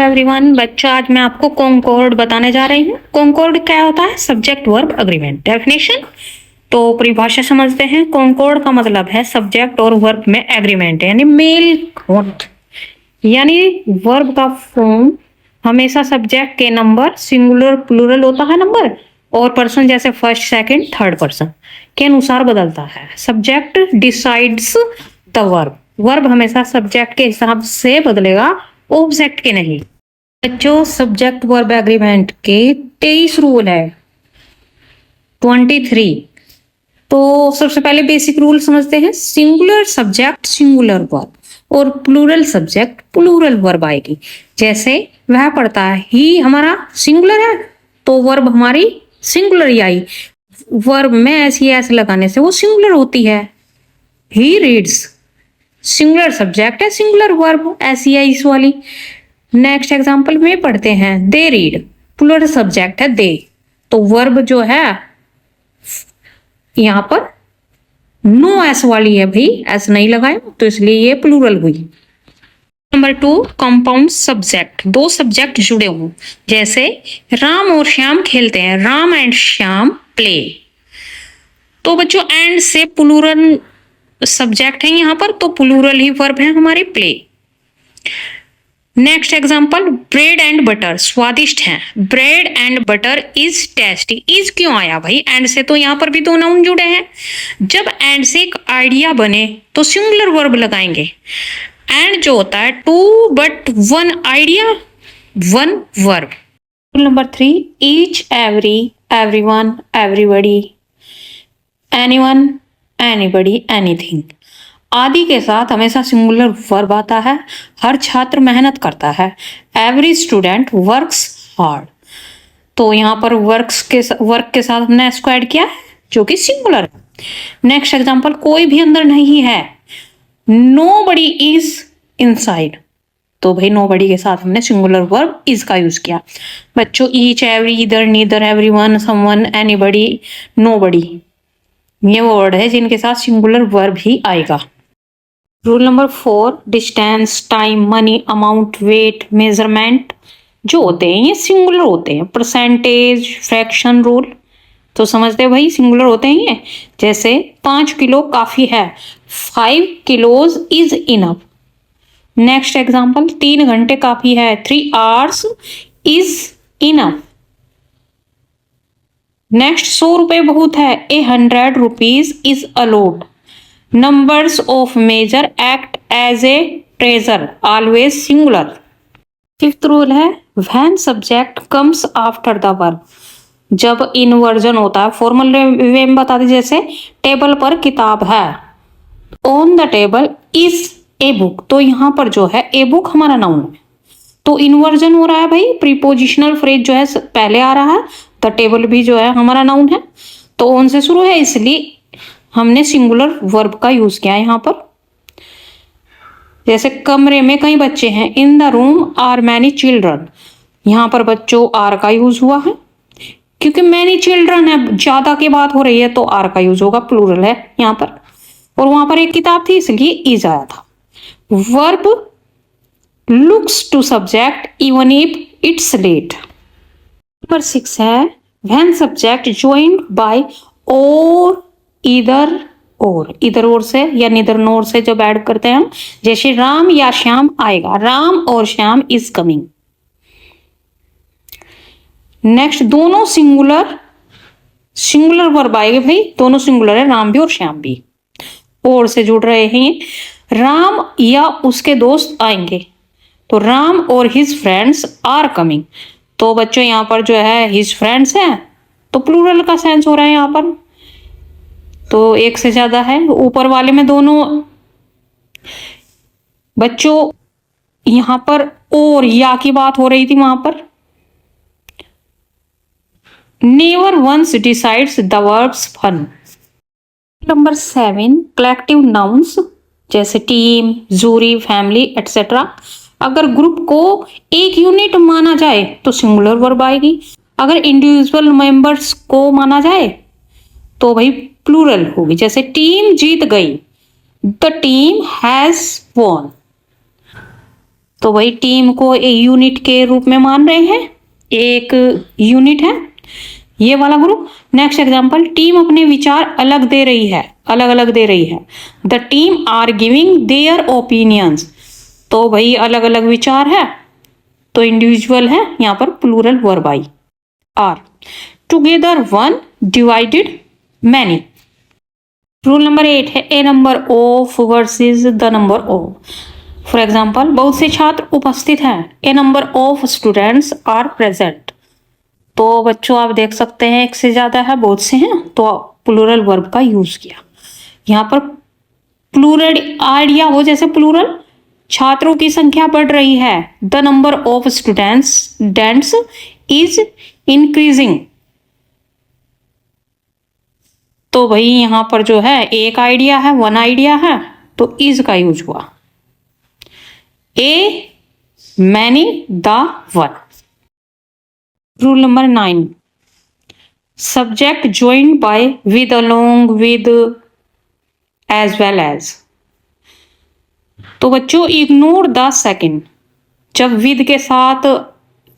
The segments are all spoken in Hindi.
एवरीवन। बच्चों, आज मैं आपको कॉन्कॉर्ड बताने जा रही हूँ। कॉन्कॉर्ड क्या होता है? Subject verb agreement. डेफिनेशन तो परिभाषा समझते हैं। कॉन्कॉर्ड का मतलब है सब्जेक्ट और वर्ब में एग्रीमेंट, यानी मेल होना, यानी वर्ब का फॉर्म हमेशा सब्जेक्ट के नंबर सिंगुलर प्लूरल होता है नंबर, और पर्सन जैसे फर्स्ट सेकंड थर्ड पर्सन के अनुसार बदलता है। Subject decides the verb. Verb हमेशा सब्जेक्ट के हिसाब से बदलेगा, ऑब्जेक्ट के नहीं। बच्चों, सब्जेक्ट वर्ब एग्रीमेंट के 23 रूल है, 23। तो सबसे पहले बेसिक रूल समझते हैं। सिंगुलर सब्जेक्ट सिंगुलर वर्ब, और प्लूरल सब्जेक्ट प्लूरल वर्ब आएगी। जैसे वह पढ़ता है, ही हमारा सिंगुलर है तो वर्ब हमारी सिंगुलर ही आई। वर्ब में ऐसी ऐसे लगाने से वो सिंगुलर होती है। ही रीड्स सिंगुलर सब्जेक्ट है सिंगुलर वर्ब, ऐसी है इस वाली। नेक्स्ट एग्जांपल में पढ़ते हैं, दे रीड प्लूरल सब्जेक्ट है दे, तो वर्ब जो है यहाँ पर नो एस वाली है भाई, एस नहीं लगाए तो इसलिए ये प्लूरल हुई। Number 2, compound subject. दो सब्जेक्ट जुड़े हों, जैसे राम और श्याम खेलते हैं, राम एंड श्याम प्ले। तो बच्चों एंड से प्लूरल सब्जेक्ट है यहाँ पर, तो प्लूरल ही वर्ब है हमारी play. Next example, bread and butter स्वादिष्ट हैं, bread and butter is tasty. Is क्यों आया भाई? एंड से तो यहाँ पर भी दो नाउन जुड़े हैं। जब एंड से एक आइडिया बने तो सिंगुलर वर्ब लगाएंगे। एंड जो होता है to but one idea one verb. Number 3, each every everyone everybody anyone anybody anything आदि के साथ हमेशा सिंगुलर वर्ब आता है। हर छात्र मेहनत करता है, एवरी स्टूडेंट वर्क्स हार्ड। तो यहाँ पर वर्क के साथ हमने इसको ऐड किया है जो कि सिंगुलर है। नेक्स्ट एग्जांपल, कोई भी अंदर नहीं है, नोबडी इज इनसाइड। तो भाई नोबडी के साथ हमने सिंगुलर वर्ब इज का यूज किया। बच्चों, ईच एवरी इधर neither everyone someone anybody nobody, ये वर्ड है जिनके साथ सिंगुलर वर्ब ही आएगा। Rule number 4, distance time money amount weight measurement जो होते हैं ये सिंगुलर होते हैं। परसेंटेज फ्रैक्शन रूल तो समझते हैं भाई, सिंगुलर होते हैं ये। जैसे 5 किलो काफी है, 5 kilos is enough. Next example, 3 घंटे काफी है, 3 आवर्स इज इनफ। नेक्स्ट, 100 रुपए बहुत है, 100 rupees is allowed. Numbers of measure act as a treasure always singular. 5th rule है, when subject comes after the verb. जब इनवर्जन होता है, फॉर्मल वे में बता दीजिए, जैसे टेबल पर किताब है, on the table is a book. तो यहाँ पर जो है ए बुक हमारा नाउन है, तो इनवर्जन हो रहा है भाई, प्रीपोजिशनल फ्रेज जो है पहले आ रहा है। द टेबल भी जो है हमारा नाउन है, तो ऑन से शुरू है, इसलिए हमने सिंगुलर वर्ब का यूज किया है यहाँ पर। जैसे कमरे में कई बच्चे हैं, in the room are many children. यहाँ पर बच्चों आर का यूज हुआ है, क्योंकि मैनी चिल्ड्रन है, ज्यादा की बात हो रही है तो आर का यूज होगा, प्लूरल है यहाँ पर। और वहां पर एक किताब थी इसलिए इज आया था। Verb looks to subject even if it's late. Number 6 है, व्हेन सब्जेक्ट ज्वाइंड बाय और इधर और से या निदर नोर से जब ऐड करते हैं हम, जैसे राम या श्याम आएगा, राम और श्याम इज कमिंग। नेक्स्ट, दोनों सिंगुलर वर्ब आएंगे भाई, दोनों सिंगुलर है, राम भी और श्याम भी। और से जुड़ रहे हैं, राम या उसके दोस्त आएंगे, तो राम और हिज फ्रेंड्स आर कमिंग। तो बच्चों यहाँ पर जो है हिज फ्रेंड्स हैं, तो प्लूरल का सेंस हो रहा है यहाँ पर, तो एक से ज्यादा है। ऊपर वाले में दोनों। बच्चों यहां पर और या की बात हो रही थी, वहां पर never once decides the verbs fun. Number 7, collective nouns जैसे टीम जूरी फैमिली एटसेट्रा। अगर ग्रुप को एक यूनिट माना जाए तो सिंगुलर वर्ब आएगी, अगर इंडिविजुअल मेंबर्स को माना जाए तो भाई प्लूरल होगी। जैसे टीम जीत गई, द टीम हैज वॉन। तो भाई टीम को एक यूनिट के रूप में मान रहे हैं, एक यूनिट है ये वाला ग्रुप। नेक्स्ट एग्जांपल, टीम अपने विचार अलग दे रही है, अलग अलग दे रही है। The team are giving their opinions, तो भाई अलग अलग विचार है तो इंडिविजुअल है, यहाँ पर plural verb I are. Together one, divided many. Rule number 8 है a number of versus the number of. For example, बहुत से छात्र उपस्थित हैं, a number of students are present. तो बच्चों आप देख सकते हैं एक से ज्यादा है, बहुत से हैं, तो प्लूरल वर्ब का यूज किया। यहाँ पर प्लूरल आइडिया हो, जैसे प्लूरल छात्रों की संख्या बढ़ रही है, the number of students is increasing. तो भाई यहां पर जो है एक आइडिया है, वन आइडिया है, तो इज का यूज हुआ। A many the one. Rule number 9, subject joined by with along with as well as. तो बच्चों इग्नोर द सेकंड, जब विद के साथ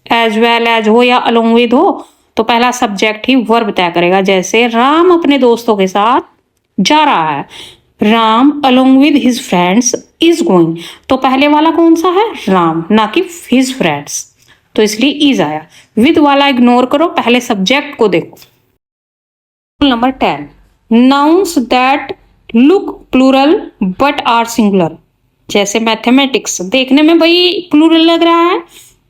एज वेल एज हो या अलोंग विद हो तो पहला सब्जेक्ट ही वर्ब तय करेगा। जैसे राम अपने दोस्तों के साथ जा रहा है, Ram along with his friends is going, तो पहले वाला कौन सा है, राम, ना कि हिज फ्रेंड्स, तो इसलिए इज आया। विद वाला इग्नोर करो, पहले सब्जेक्ट को देखो। Rule number 10, nouns that look plural but are singular. जैसे मैथमेटिक्स, देखने में भाई प्लूरल लग रहा है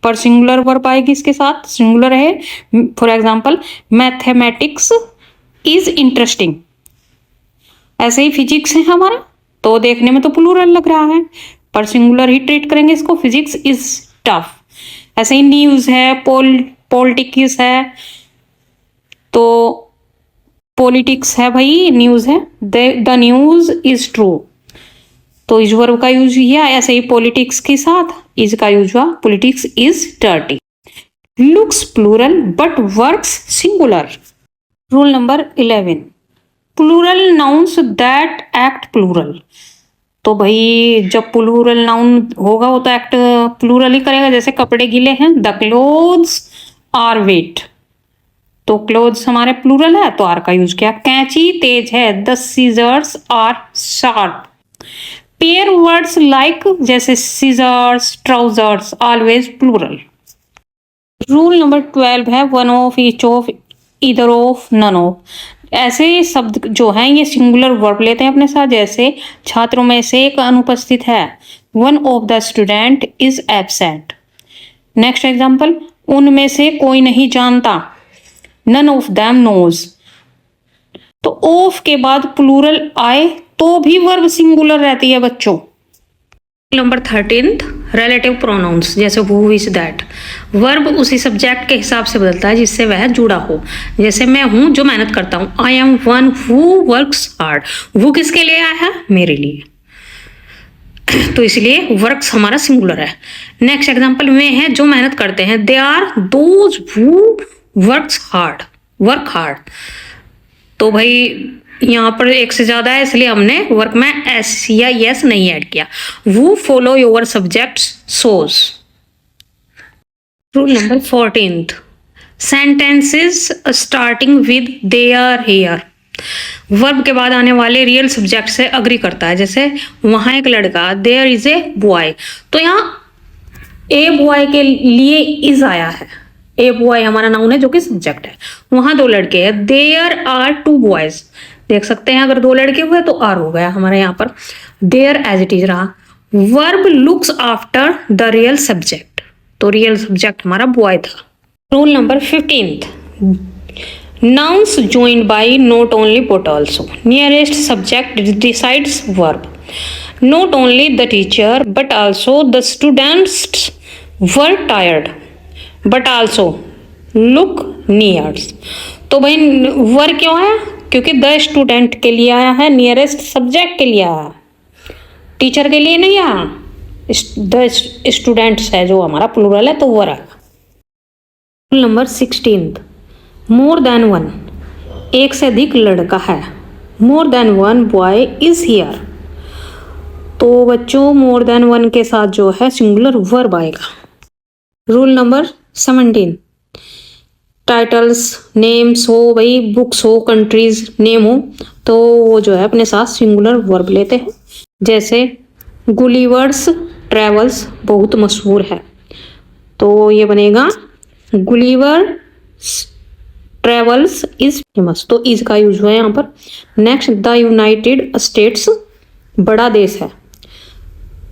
पर सिंगुलर वर्ब आएगी इसके साथ, सिंगुलर है। For example, mathematics is interesting. ऐसे ही फिजिक्स है हमारा, तो देखने में तो प्लूरल लग रहा है पर सिंगुलर ही ट्रीट करेंगे इसको, फिजिक्स इज टफ। ऐसे ही न्यूज है, पॉलिटिक्स है, तो पॉलिटिक्स है भाई, न्यूज है, द न्यूज इज ट्रू, तो इज वर्ब का यूज किया। ऐसे ही पॉलिटिक्स के साथ इज का यूज हुआ, politics is dirty. Looks plural but works singular. Rule number 11, plural nouns that act plural. तो भाई जब प्लूरल नाउन होगा वो तो एक्ट प्लूरल ही करेगा। जैसे कपड़े गीले हैं, द क्लोथ्स आर वेट, तो क्लोथ्स हमारे प्लूरल है तो आर का यूज किया। कैंची तेज है, the scissors are sharp. Pair words like, जैसे scissors, trousers, always plural. Rule number 12 है one of, each of, either of, none of. ऐसे शब्द जो हैं ये सिंगुलर वर्ब लेते हैं अपने साथ। जैसे छात्रों में से एक अनुपस्थित है, one of the student is absent. Next example, उनमें से कोई नहीं जानता, नन ऑफ देम नोज। तो ऑफ के बाद प्लूरल आए तो भी वर्ब सिंगुलर रहती है बच्चों। नंबर 13, रिलेटिव प्रोनाउंस, जैसे हु, इज, दैट। वर्ब उसी सब्जेक्ट के हिसाब से बदलता है जिससे वह जुड़ा हो। जैसे मैं हूं जो मेहनत करता हूं, I am one who works hard. वो किसके लिए आया है, मेरे लिए, तो इसलिए वर्क्स हमारा सिंगुलर है। नेक्स्ट एग्जाम्पल, वे हैं जो मेहनत करते हैं, they are those who works hard, work hard. तो भाई यहाँ पर एक से ज्यादा है इसलिए हमने वर्क में एस या यस नहीं ऐड किया। वो follow your subjects shows. Rule number 14, sentences starting with their here. Verb के बाद आने वाले रियल सब्जेक्ट से अग्री करता है। जैसे वहां एक लड़का, देयर इज ए बॉय, तो यहाँ ए बॉय के लिए इज आया है। ए बॉय हमारा नाउन है जो कि सब्जेक्ट है। वहां दो लड़के हैं, देयर आर टू बॉयज। देख सकते हैं अगर दो लड़के हुए तो आर हो गया हमारे यहाँ पर, देयर एज इट इज रहा। Verb looks after the real subject, तो रियल सब्जेक्ट हमारा बॉय था। Rule number 15, nouns joined by not only but also. Nearest subject decides verb. Not only the teacher but also the students were tired. But also look near. तो भाई वर क्यों आया, क्योंकि द स्टूडेंट के लिए आया है, नियरेस्ट सब्जेक्ट के लिए आया, टीचर के लिए नहीं आया। द स्टूडेंट्स है जो हमारा प्लूरल है तो वर आया। Rule number 16, more than one, एक से अधिक लड़का है। More than one boy is here. तो बच्चों मोर देन वन के साथ जो है सिंगुलर वर्ब आएगा। रूल नंबर 17, टाइटल्स नेम्स हो भाई, बुक्स हो, कंट्रीज नेम हो, तो वो जो है अपने साथ सिंगुलर वर्ब लेते हैं। जैसे गुलिवर्स ट्रेवल्स बहुत मशहूर है, तो ये बनेगा गुलिवर ट्रेवल्स इज फेमस, तो इज का यूज हुआ है यहाँ पर। नेक्स्ट, द यूनाइटेड स्टेट्स बड़ा देश है,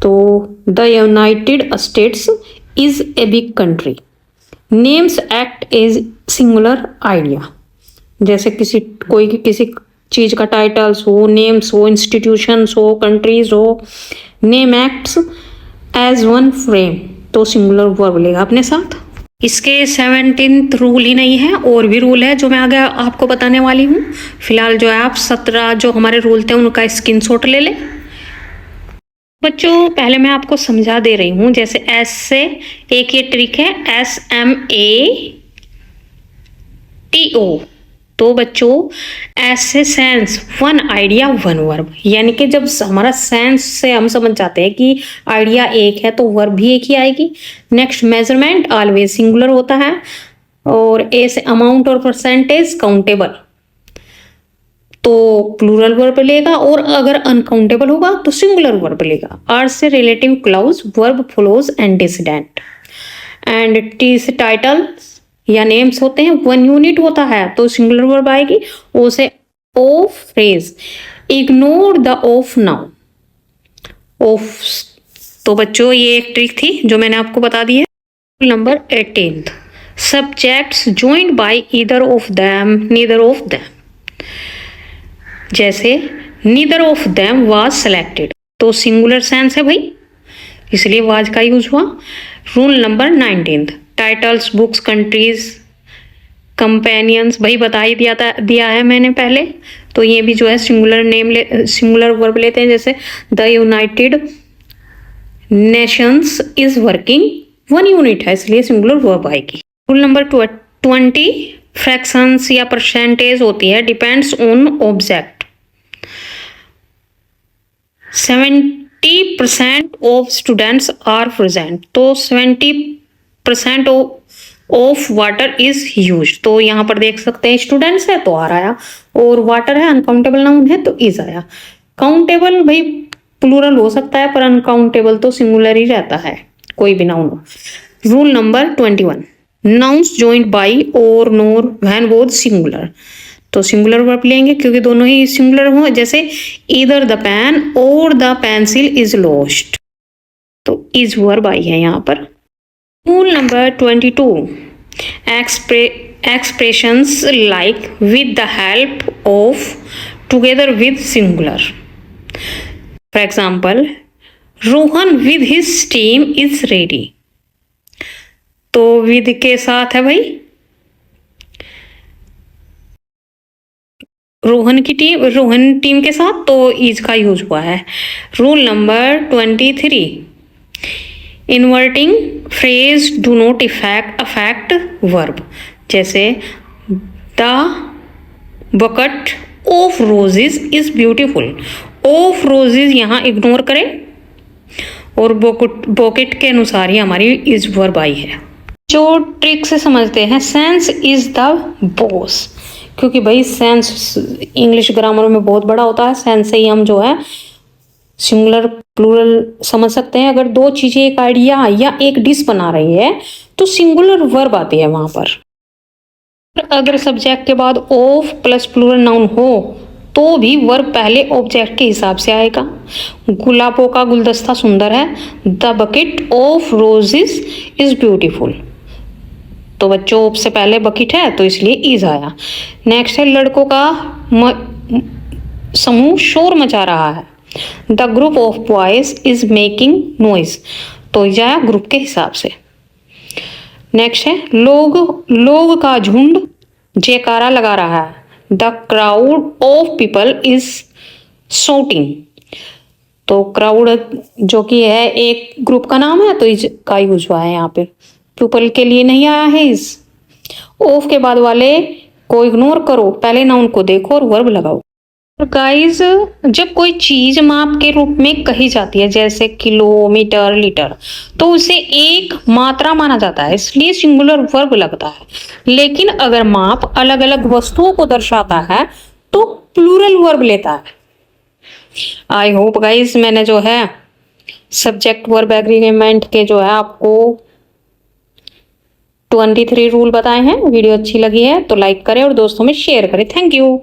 तो the United States is a big country. Names act as singular idea, जैसे किसी चीज का टाइटल्स हो, नेम्स हो, इंस्टीट्यूशंस हो, कंट्रीज हो, name acts as one frame, तो सिंगुलर वर्ब लेगा अपने साथ। इसके 17th रूल ही नहीं है, और भी रूल है जो मैं आगे आपको बताने वाली हूँ। फिलहाल जो है आप 17 जो हमारे रूल थे उनका स्क्रीनशॉट ले लें। बच्चों पहले मैं आपको समझा दे रही हूँ, जैसे एस से एक ये ट्रिक है, SMATO, तो बच्चों एस से sense one idea one verb, यानी कि जब हमारा सेंस से हम समझ जाते हैं कि आइडिया एक है तो वर्ब भी एक ही आएगी। नेक्स्ट, मेजरमेंट ऑलवेज सिंगुलर होता है, और ए से अमाउंट और परसेंटेज काउंटेबल, तो प्लूरल वर्ब लेगा, और अगर अनकाउंटेबल होगा तो सिंगुलर वर्ब लेगा। आर से relative clause verb flows antecedent, and T से टाइटल्स या नेम्स होते हैं, वन यूनिट होता है तो सिंगुलर वर्ब आएगी। ओ से of phrase, ignore the of now, of, तो बच्चों ये एक ट्रिक थी जो मैंने आपको बता दी है। Number 18, subjects joined by either of them neither of them, जैसे neither of them was selected, तो सिंगुलर सेंस है भाई, इसलिए वाज का यूज हुआ। Rule number 19, titles books countries companions, भाई बता ही दिया है मैंने पहले, तो ये भी जो है सिंगुलर वर्ब लेते हैं। जैसे the United Nations is working, one unit है इसलिए सिंगुलर वर्ब आएगी। रूल नंबर 20, फ्रैक्शंस या परसेंटेज होती है, depends on object. 70% of students are present, तो 70% ऑफ वाटर इज यूज, तो यहाँ पर देख सकते हैं स्टूडेंट्स है तो आर आया, और वाटर है अनकाउंटेबल नाउन है तो इज आया। काउंटेबल भाई प्लूरल हो सकता है, पर अनकाउंटेबल तो सिंगुलर ही रहता है, कोई भी नाउन हो। Rule number 21, nouns joined by और नोर व्हेन बोथ सिंगुलर, तो सिंगुलर वर्ब लेंगे क्योंकि दोनों ही सिंगुलर हो। जैसे ईदर द पेन और द पेंसिल इज लॉस्ट, तो इज वर्ब आई है यहाँ पर। Rule number 22, expressions like with the help of, together with singular. For example, Rohan with his team is ready, तो विद के साथ है भाई रोहन टीम के साथ, तो इज का यूज हुआ है। Rule number 23, inverting phrase do not affect verb, जैसे the bucket of roses is beautiful, of roses यहाँ इग्नोर करें, और बकेट के अनुसार ही हमारी इज वर्ब आई है। जो ट्रिक से समझते हैं, सेंस इज द बॉस, क्योंकि भाई सेंस इंग्लिश ग्रामर में बहुत बड़ा होता है, सेंस से ही हम जो है सिंगुलर प्लूरल समझ सकते हैं। अगर दो चीजें एक आइडिया या एक डिश बना रही है तो सिंगुलर वर्ब आती है वहां पर। अगर सब्जेक्ट के बाद ऑफ प्लस प्लूरल नाउन हो तो भी वर्ब पहले ऑब्जेक्ट के हिसाब से आएगा। गुलाबों का गुलदस्ता सुंदर है, the bucket of roses is beautiful, तो बच्चों ऑफ से पहले बकेट है तो इसलिए इज आया। नेक्स्ट है, लड़कों का समूह शोर मचा रहा है, the group of boys is making noise, तो जाया ग्रुप के हिसाब से। नेक्स्ट है, लोग का झुंड जयकारा लगा रहा है, the crowd of people is shouting, तो क्राउड जो कि है एक ग्रुप का नाम है तो इज का यूज हुआ है यहाँ पे, पीपल के लिए नहीं आया है इज। ऑफ के बाद वाले को इग्नोर करो, पहले नाउन को देखो और वर्ब लगाओ। तो गाइस, जब कोई चीज माप के रूप में कही जाती है जैसे किलो, मीटर, लीटर, तो उसे एक मात्रा माना जाता है, इसलिए सिंगुलर वर्ब लगता है। लेकिन अगर माप अलग अलग वस्तुओं को दर्शाता है तो प्लूरल वर्ब लेता है। आई होप गाइस मैंने जो है सब्जेक्ट वर्ब एग्रीमेंट के जो है आपको 23 रूल बताए हैं। वीडियो अच्छी लगी है तो लाइक करें और दोस्तों में शेयर करें। Thank you.